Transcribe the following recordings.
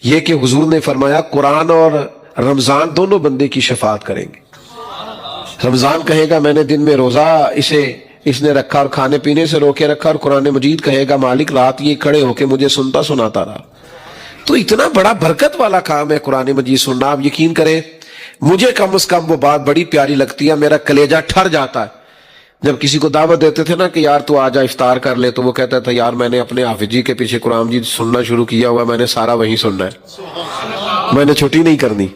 یہ کہ حضور نے فرمایا قرآن اور رمضان دونوں بندے کی شفاعت کریں گے۔ رمضان کہے گا میں نے دن میں روزہ اس نے رکھا اور کھانے پینے سے روکے رکھا، اور قرآن مجید کہے گا مالک رات یہ کھڑے ہو کے مجھے سنتا سناتا رہا۔ تو اتنا بڑا برکت والا کام ہے قرآن مجید سننا۔ آپ یقین کریں مجھے کم از کم وہ بات بڑی پیاری لگتی ہے، میرا کلیجہ ٹھر جاتا ہے جب کسی کو دعوت دیتے تھے نا کہ یار تو آجا افطار کر لے، تو وہ کہتا تھا یار میں نے اپنے حافظ جی کے پیچھے قرآن مجید سننا شروع کیا ہوا، میں نے سارا وہی سننا ہے، میں نے چھٹی نہیں کرنی۔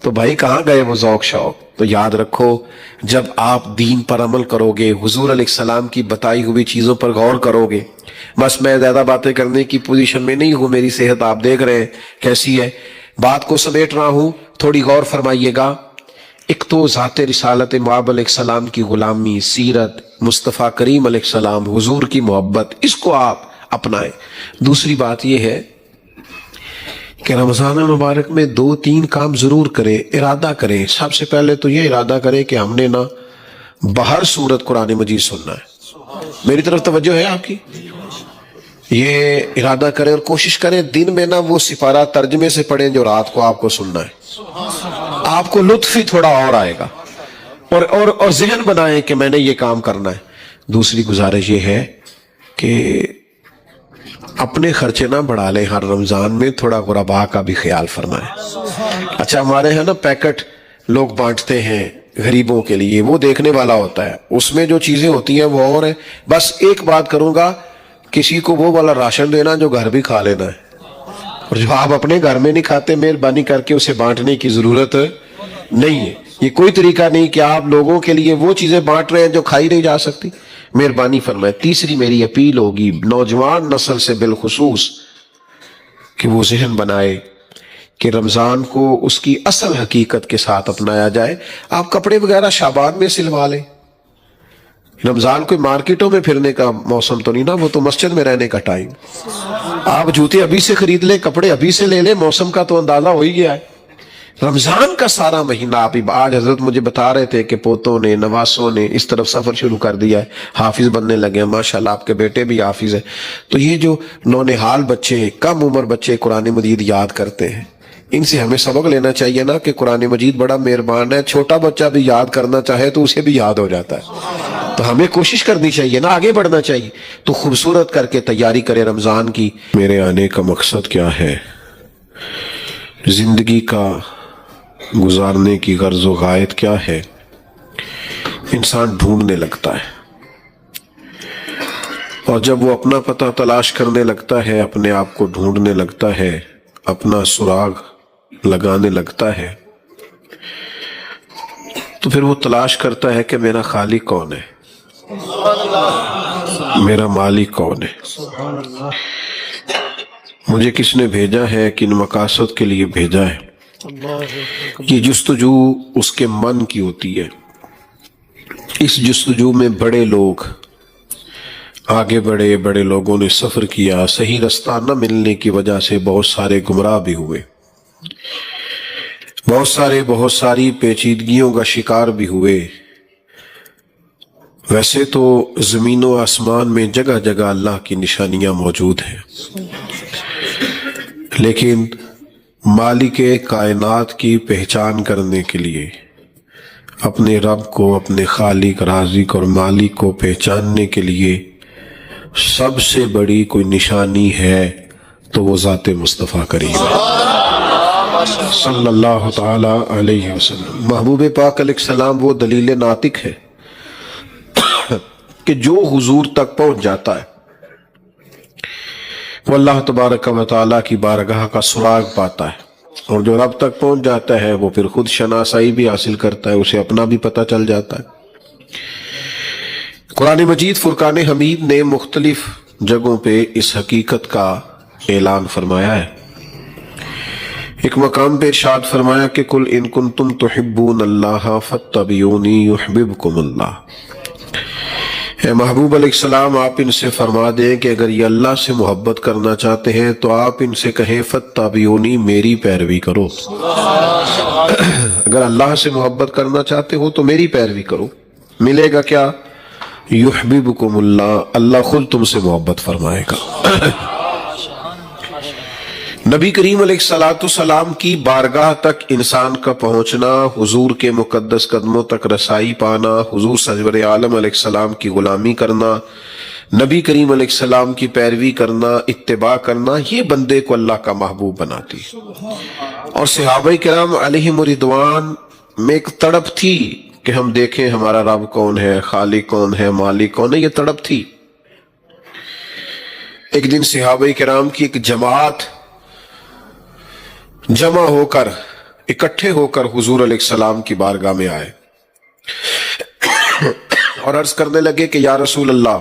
تو بھائی کہاں گئے وہ ذوق شوق؟ تو یاد رکھو جب آپ دین پر عمل کرو گے، حضور علیہ السلام کی بتائی ہوئی چیزوں پر غور کرو گے، بس میں زیادہ باتیں کرنے کی پوزیشن میں نہیں ہوں، میری صحت آپ دیکھ رہے ہیں کیسی ہے، بات کو سمیٹ رہا ہوں، تھوڑی غور فرمائیے گا۔ ایک تو ذات رسالت مآب علیہ السلام کی غلامی، سیرت، مصطفیٰ کریم علیہ السلام، حضور کی محبت، اس کو آپ اپنائیں۔ دوسری بات یہ ہے کہ رمضان المبارک میں 2-3 کام ضرور کریں، ارادہ کریں۔ سب سے پہلے تو یہ ارادہ کریں کہ ہم نے نا بہر صورت قرآن مجید سننا ہے۔ میری طرف توجہ ہے آپ کی؟ یہ ارادہ کریں اور کوشش کریں دن میں نا وہ سپارہ ترجمے سے پڑھیں جو رات کو آپ کو سننا ہے، آپ کو لطف ہی تھوڑا اور آئے گا، اور ذہن بنائیں کہ میں نے یہ کام کرنا ہے۔ دوسری گزارش یہ ہے کہ اپنے خرچے نہ بڑھا لیں، ہر رمضان میں تھوڑا غرباء کا بھی خیال فرمائیں۔ اچھا ہمارے ہاں نا پیکٹ لوگ بانٹتے ہیں غریبوں کے لیے، وہ دیکھنے والا ہوتا ہے، اس میں جو چیزیں ہوتی ہیں وہ اور ہیں۔ بس ایک بات کروں گا، کسی کو وہ والا راشن دینا جو گھر بھی کھا لینا ہے، اور جو آپ اپنے گھر میں نہیں کھاتے مہربانی کر کے اسے بانٹنے کی ضرورت نہیں ہے۔ یہ کوئی طریقہ نہیں کہ آپ لوگوں کے لیے وہ چیزیں بانٹ رہے ہیں جو کھائی نہیں جا سکتی، مہربانی فرمائے۔ تیسری میری اپیل ہوگی نوجوان نسل سے بالخصوص کہ وہ ذہن بنائے کہ رمضان کو اس کی اصل حقیقت کے ساتھ اپنایا جائے۔ آپ کپڑے وغیرہ شعبان میں سلوا لیں، رمضان کوئی مارکیٹوں میں پھرنے کا موسم تو نہیں نا، وہ تو مسجد میں رہنے کا ٹائم۔ آپ جوتے ابھی سے خرید لیں، کپڑے ابھی سے لے لیں، موسم کا تو اندازہ ہو ہی گیا ہے۔ رمضان کا سارا مہینہ آپ آج حضرت مجھے بتا رہے تھے کہ پوتوں نے نواسوں نے اس طرف سفر شروع کر دیا ہے، حافظ بننے لگے ہیں، ماشاءاللہ آپ کے بیٹے بھی حافظ ہیں۔ تو یہ جو نونہال بچے، کم عمر بچے قرآن مجید یاد کرتے ہیں، ان سے ہمیں سبق لینا چاہیے نا کہ قرآن مجید بڑا مہربان ہے، چھوٹا بچہ بھی یاد کرنا چاہے تو اسے بھی یاد ہو جاتا ہے۔ تو ہمیں کوشش کرنی چاہیے نا، آگے بڑھنا چاہیے۔ تو خوبصورت کر کے تیاری کرے رمضان کی۔ میرے آنے کا مقصد کیا ہے، زندگی کا گزارنے کی غرض و غایت کیا ہے، انسان ڈھونڈنے لگتا ہے، اور جب وہ اپنا پتہ تلاش کرنے لگتا ہے، اپنے آپ کو ڈھونڈنے لگتا ہے، اپنا سراغ لگانے لگتا ہے، تو پھر وہ تلاش کرتا ہے کہ میرا خالق کون ہے، میرا مالک کون ہے، مجھے کس نے بھیجا ہے، کن مقاصد کے لیے بھیجا ہے۔ یہ جستجو اس کے من کی ہوتی ہے۔ اس جستجو میں بڑے لوگ آگے بڑھے، بڑے لوگوں نے سفر کیا، صحیح رستہ نہ ملنے کی وجہ سے بہت سارے گمراہ بھی ہوئے، بہت ساری پیچیدگیوں کا شکار بھی ہوئے۔ ویسے تو زمین و آسمان میں جگہ جگہ اللہ کی نشانیاں موجود ہیں، لیکن مالک کائنات کی پہچان کرنے کے لیے، اپنے رب کو، اپنے خالق رازق اور مالک کو پہچاننے کے لیے سب سے بڑی کوئی نشانی ہے تو وہ ذات مصطفیٰ کریم صلی اللہ تعالی علیہ وسلم۔ محبوب پاک علیہ السلام وہ دلیل ناطق ہے کہ جو حضور تک پہنچ جاتا ہے وہ اللہ تبارک و تعالیٰ کی بارگاہ کا سراغ پاتا ہے، اور جو رب تک پہنچ جاتا ہے وہ پھر خود شناسائی بھی حاصل کرتا ہے، اسے اپنا بھی پتہ چل جاتا ہے۔ قرآن مجید فرقان حمید نے مختلف جگہوں پہ اس حقیقت کا اعلان فرمایا ہے۔ ایک مقام پہ ارشاد فرمایا کہ قل ان کنتم تحبون اللہ فاتبعونی یحببکم اللہ۔ اے محبوب علیہ السلام آپ ان سے فرما دیں کہ اگر یہ اللہ سے محبت کرنا چاہتے ہیں تو آپ ان سے کہیں فاتبعونی، میری پیروی کرو۔ اگر اللہ سے محبت کرنا چاہتے ہو تو میری پیروی کرو، ملے گا کیا؟ یحببکم اللہ، اللہ خود تم سے محبت فرمائے گا۔ نبی کریم علیہ الصلوۃ والسلام کی بارگاہ تک انسان کا پہنچنا، حضور کے مقدس قدموں تک رسائی پانا، حضور سرور عالم علیہ السلام کی غلامی کرنا، نبی کریم علیہ السلام کی پیروی کرنا، اتباع کرنا، یہ بندے کو اللہ کا محبوب بناتی. اور صحابہ کرام علیہم رضوان میں ایک تڑپ تھی کہ ہم دیکھیں ہمارا رب کون ہے، خالق کون ہے، مالک کون ہے. یہ تڑپ تھی. ایک دن صحابہ کرام کی ایک جماعت جمع ہو کر، اکٹھے ہو کر حضور علیہ السلام کی بارگاہ میں آئے اور عرض کرنے لگے کہ یا رسول اللہ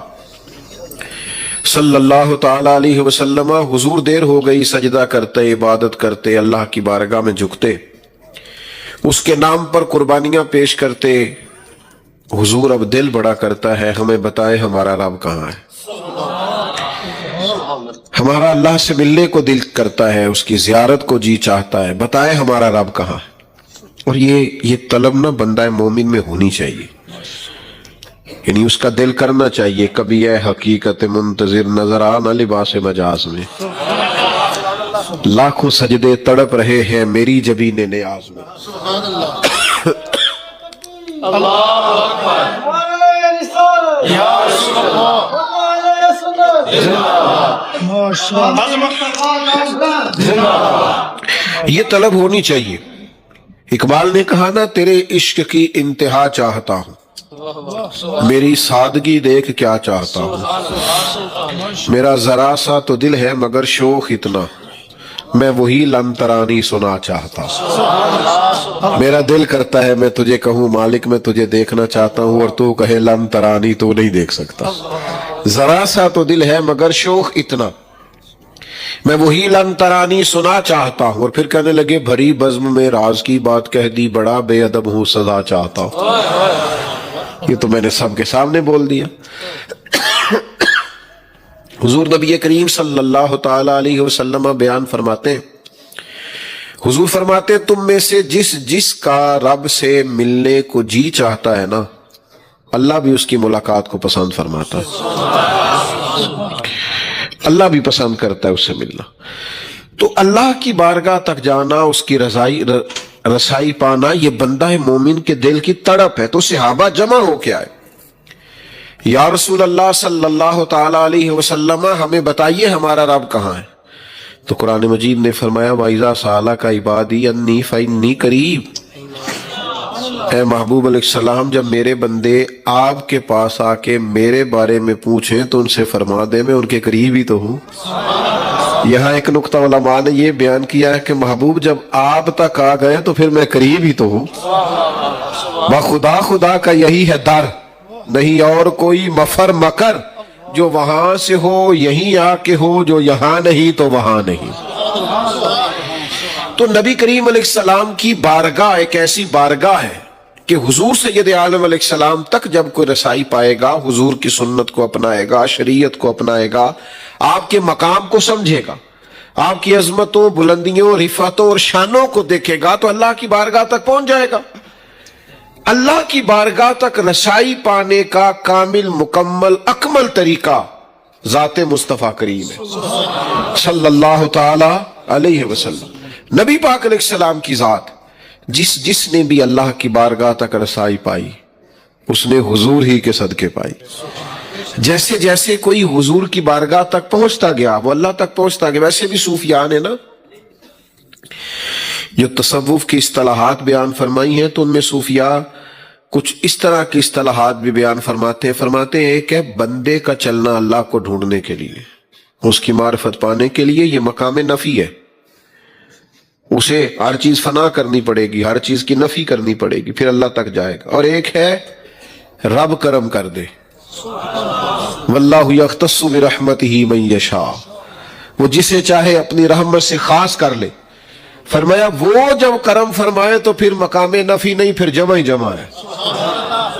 صلی اللہ تعالی علیہ وسلم، حضور دیر ہو گئی، سجدہ کرتے، عبادت کرتے، اللہ کی بارگاہ میں جھکتے، اس کے نام پر قربانیاں پیش کرتے. حضور اب دل بڑا کرتا ہے، ہمیں بتائے ہمارا رب کہاں ہے. ہمارا اللہ سے ملنے کو دل کرتا ہے، اس کی زیارت کو جی چاہتا ہے، بتائے ہمارا رب کہاں ہے. اور یہ طلب نہ بندہ مومن میں ہونی چاہیے، یعنی اس کا دل کرنا چاہیے کبھی اے حقیقت منتظر نظر آنا لباس مجاز میں، لاکھوں سجدے تڑپ رہے ہیں میری جبین نیاز میں. یہ طلب ہونی چاہیے. اقبال نے کہا نا، تیرے عشق کی انتہا چاہتا ہوں، میری سادگی دیکھ کیا چاہتا ہوں، میرا ذرا سا تو دل ہے مگر شوق اتنا، میں وہی لن ترانی سنا چاہتا ہوں. میرا دل کرتا ہے میں تجھے کہوں مالک میں تجھے دیکھنا چاہتا ہوں، اور تو کہے لن ترانی، تو نہیں دیکھ سکتا. ذرا سا تو دل ہے مگر شوق اتنا، میں وہی لن ترانی سنا چاہتا ہوں. اور پھر کہنے لگے بھری بزم میں راز کی بات کہہ دی، بڑا بے ادب ہوں سزا چاہتا ہوں. یہ تو میں نے سب کے سامنے بول دیا. حضور نبی کریم صلی اللہ تعالی علیہ وسلم بیان فرماتے ہیں، حضور فرماتے ہیں تم میں سے جس کا رب سے ملنے کو جی چاہتا ہے نا، اللہ بھی اس کی ملاقات کو پسند فرماتا ہے، اللہ بھی پسند کرتا ہے اس سے ملنا. تو اللہ کی بارگاہ تک جانا، اس کی رسائی پانا، یہ بندہ مومن کے دل کی تڑپ ہے. تو صحابہ جمع ہو کے آئے، یا رسول اللہ صلی اللہ تعالی علیہ وسلم، ہمیں بتائیے ہمارا رب کہاں ہے. تو قرآن مجید نے فرمایا وَإِذَا سَأَلَكَ عِبَادِي أَنِّي فَإِنِّي قَرِيبٌ. اے محبوب علیہ السلام، جب میرے بندے آپ کے پاس آ کے میرے بارے میں پوچھیں تو ان سے فرما دے میں ان کے قریب ہی تو ہوں. یہاں ایک نقطہ علماء نے یہ بیان کیا ہے کہ محبوب جب آپ تک آ گئے تو پھر میں قریب ہی تو ہوں. خدا کا یہی ہے در، نہیں اور کوئی مفر مکر، جو وہاں سے ہو یہیں آ کے ہو، جو یہاں نہیں تو وہاں نہیں. تو نبی کریم علیہ السلام کی بارگاہ ایک ایسی بارگاہ ہے کہ حضور سید عالم علیہ السلام تک جب کوئی رسائی پائے گا، حضور کی سنت کو اپنائے گا، شریعت کو اپنائے گا، آپ کے مقام کو سمجھے گا، آپ کی عظمتوں، بلندیوں، رفعتوں اور شانوں کو دیکھے گا، تو اللہ کی بارگاہ تک پہنچ جائے گا. اللہ کی بارگاہ تک رسائی پانے کا کامل، مکمل، اکمل طریقہ ذات مصطفیٰ کریم ہے صلی اللہ تعالی علیہ وسلم. نبی پاک علیہ السلام کی ذات، جس نے بھی اللہ کی بارگاہ تک رسائی پائی، اس نے حضور ہی کے صدقے پائی. جیسے جیسے کوئی حضور کی بارگاہ تک پہنچتا گیا، وہ اللہ تک پہنچتا گیا. ویسے بھی صوفیان ہے نا، جو تصوف کی اصطلاحات بیان فرمائی ہیں، تو ان میں صوفیاء کچھ اس طرح کی اصطلاحات بھی بیان فرماتے ہیں کہ بندے کا چلنا اللہ کو ڈھونڈنے کے لیے، اس کی معرفت پانے کے لیے، یہ مقام نفی ہے. اسے ہر چیز فنا کرنی پڑے گی، ہر چیز کی نفی کرنی پڑے گی، پھر اللہ تک جائے گا. اور ایک ہے رب کرم کر دے، واللہ یختص برحمتہ من یشاء، وہ جسے چاہے اپنی رحمت سے خاص کر لے. فرمایا وہ جب کرم فرمائے تو پھر مقام نفی نہیں، پھر جمع ہی جمع ہے.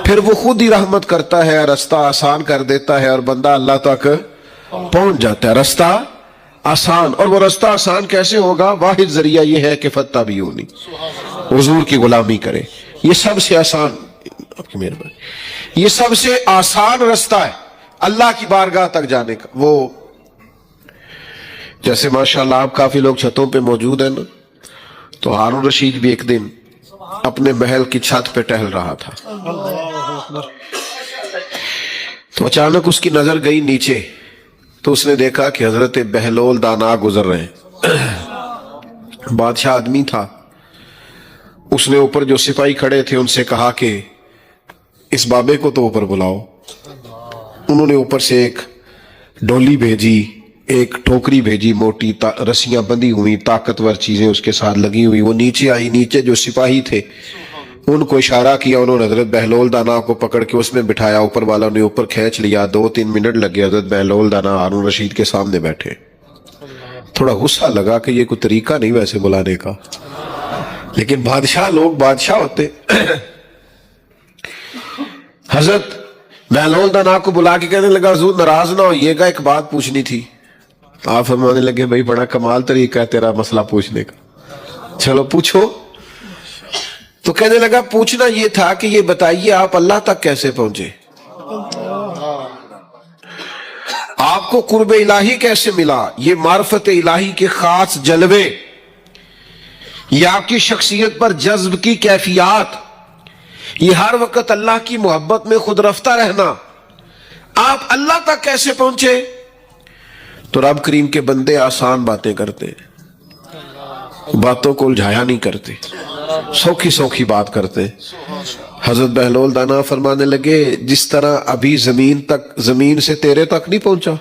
پھر وہ خود ہی رحمت کرتا ہے، رستہ آسان کر دیتا ہے، اور بندہ اللہ تک پہنچ جاتا ہے. رستہ آسان. اور وہ رستہ آسان کیسے ہوگا؟ واحد ذریعہ یہ ہے کہ فاتبعونی، حضور کی غلامی کرے. یہ سب سے آسان، آپ کی مہربانی، یہ سب سے آسان رستہ ہے اللہ کی بارگاہ تک جانے کا. وہ جیسے ماشاءاللہ آپ کافی لوگ چھتوں پہ موجود ہیں نا، تو ہارون رشید بھی ایک دن اپنے محل کی چھت پہ ٹہل رہا تھا، تو اچانک اس کی نظر گئی نیچے، تو اس نے دیکھا کہ حضرت بہلول دانا گزر رہے ہیں۔ بادشاہ آدمی تھا، اس نے اوپر جو سپاہی کھڑے تھے ان سے کہا کہ اس بابے کو تو اوپر بلاؤ۔ انہوں نے اوپر سے ایک ڈولی بھیجی، ایک ٹوکری بھیجی، موٹی رسیاں بندھی ہوئی، طاقتور چیزیں اس کے ساتھ لگی ہوئی۔ وہ نیچے آئی، نیچے جو سپاہی تھے ان کو اشارہ کیا، انہوں نے حضرت بہلول دانا کو پکڑ کے اس میں بٹھایا، اوپر والوں نے اوپر کھینچ لیا۔ 2-3 منٹ لگے، حضرت بہلول دانا ہارون رشید کے سامنے بیٹھے۔ تھوڑا غصہ لگا کہ یہ کوئی طریقہ نہیں ویسے بلانے کا، لیکن بادشاہ لوگ بادشاہ ہوتے۔ حضرت بہلول دانا کو بلا کے کہنے لگا حضور ناراض نہ ہوئیے گا، ایک بات پوچھنی تھی۔ آپ فرمانے لگے بھائی بڑا کمال طریقہ ہے تیرا مسئلہ پوچھنے کا، چلو پوچھو۔ تو کہنے لگا پوچھنا یہ تھا کہ یہ بتائیے آپ اللہ تک کیسے پہنچے؟ آپ کو قرب الہی کیسے ملا؟ یہ معرفت الہی کے خاص جلوے، یہ آپ کی شخصیت پر جذب کی کیفیات، یہ ہر وقت اللہ کی محبت میں خود رفتہ رہنا، آپ اللہ تک کیسے پہنچے؟ تو رب کریم کے بندے آسان باتیں کرتے ہیں، باتوں کو الجھایا نہیں کرتے، سوکھی سوکھی بات کرتے۔ حضرت بہلول دانا فرمانے لگے جس طرح ابھی زمین سے تیرے تک نہیں پہنچا،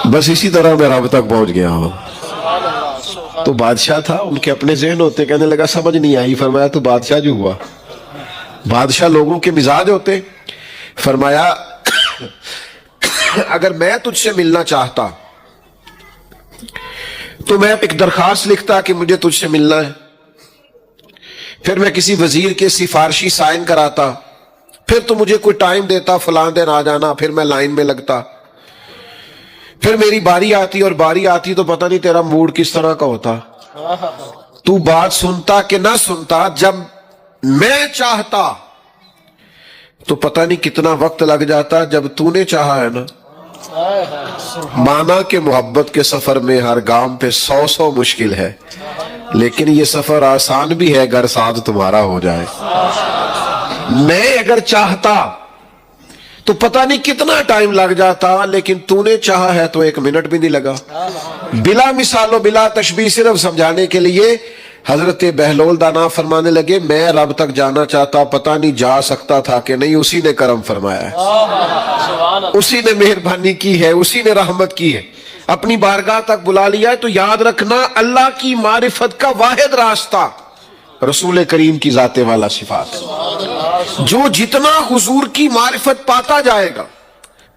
بس اسی طرح میں رب تک پہنچ گیا ہوں۔ تو بادشاہ تھا، ان کے اپنے ذہن ہوتے، کہنے لگا سمجھ نہیں آئی۔ فرمایا تو بادشاہ جو ہوا، بادشاہ لوگوں کے مزاج ہوتے۔ فرمایا اگر میں تجھ سے ملنا چاہتا تو میں ایک درخواست لکھتا کہ مجھے تجھ سے ملنا ہے، پھر میں کسی وزیر کے سفارشی سائن کراتا، پھر تو مجھے کوئی ٹائم دیتا فلاں دن آ جانا، پھر میں لائن میں لگتا، پھر میری باری آتی، اور باری آتی تو پتہ نہیں تیرا موڈ کس طرح کا ہوتا، تو بات سنتا کہ نہ سنتا۔ جب میں چاہتا تو پتہ نہیں کتنا وقت لگ جاتا، جب تو نے چاہا ہے نا۔ مانا کہ محبت کے سفر میں ہر گام پہ 100 مشکل ہے، لیکن یہ سفر آسان بھی ہے اگر ساتھ تمہارا ہو جائے۔ میں اگر چاہتا تو پتہ نہیں کتنا ٹائم لگ جاتا، لیکن تو نے چاہا ہے تو 1 منٹ بھی نہیں لگا۔ بلا مثال و بلا تشبیہ، صرف سمجھانے کے لیے حضرت بہلول دانا فرمانے لگے میں رب تک جانا چاہتا، پتہ نہیں جا سکتا تھا کہ نہیں، اسی نے کرم فرمایا ہے، اسی نے مہربانی کی ہے، اسی نے رحمت کی ہے، اپنی بارگاہ تک بلا لیا ہے۔ تو یاد رکھنا اللہ کی معرفت کا واحد راستہ رسول کریم کی ذات والا صفات ہے۔ جو جتنا حضور کی معرفت پاتا جائے گا،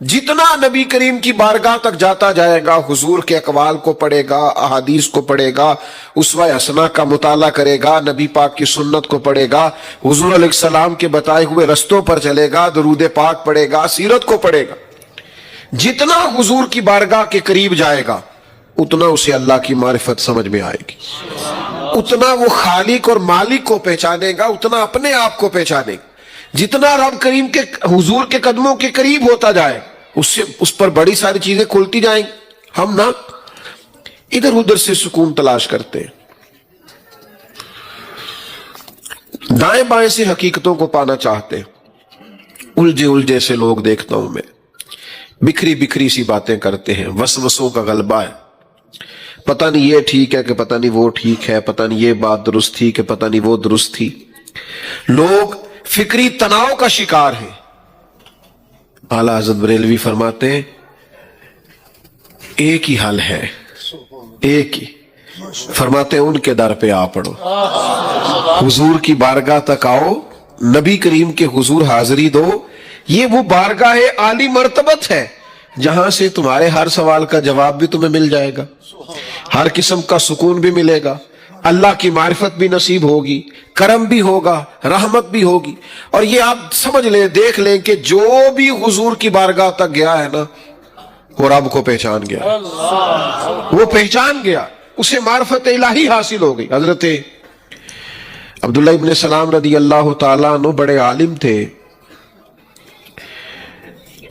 جتنا نبی کریم کی بارگاہ تک جاتا جائے گا، حضور کے اقوال کو پڑھے گا، احادیث کو پڑھے گا، اسوہ حسنہ کا مطالعہ کرے گا، نبی پاک کی سنت کو پڑھے گا، حضور علیہ السلام کے بتائے ہوئے رستوں پر چلے گا، درود پاک پڑھے گا، سیرت کو پڑھے گا، جتنا حضور کی بارگاہ کے قریب جائے گا اتنا اسے اللہ کی معرفت سمجھ میں آئے گی، اتنا وہ خالق اور مالک کو پہچانے گا، اتنا اپنے آپ کو پہچانے گا۔ جتنا رب کریم کے حضور کے قدموں کے قریب ہوتا جائے اس پر بڑی ساری چیزیں کھلتی جائیں گی۔ ہم نا ادھر ادھر سے سکون تلاش کرتے ہیں، دائیں بائیں سے حقیقتوں کو پانا چاہتے ہیں، الجھے سے لوگ دیکھتا ہوں میں، بکھری بکھری سی باتیں کرتے ہیں، وسوسوں کا غلبہ ہے، پتہ نہیں یہ ٹھیک ہے کہ پتہ نہیں وہ ٹھیک ہے، پتہ نہیں یہ بات درست تھی کہ پتہ نہیں وہ درست تھی۔ لوگ فکری تناؤ کا شکار ہیں۔ اعلیٰ حضرت بریلوی فرماتے ہیں ایک ہی حل ہے، ایک ہی، فرماتے ہیں ان کے در پہ آ پڑو، حضور کی بارگاہ تک آؤ، نبی کریم کے حضور حاضری دو۔ یہ وہ بارگاہ عالی مرتبت ہے جہاں سے تمہارے ہر سوال کا جواب بھی تمہیں مل جائے گا، ہر قسم کا سکون بھی ملے گا، اللہ کی معرفت بھی نصیب ہوگی، کرم بھی ہوگا، رحمت بھی ہوگی۔ اور یہ آپ سمجھ لیں، دیکھ لیں کہ جو بھی حضور کی بارگاہ تک گیا ہے نا وہ رب کو پہچان گیا، وہ پہچان گیا، اسے معرفت الہی حاصل ہو گئی۔ حضرت عبداللہ ابن سلام رضی اللہ تعالیٰ عنہ بڑے عالم تھے،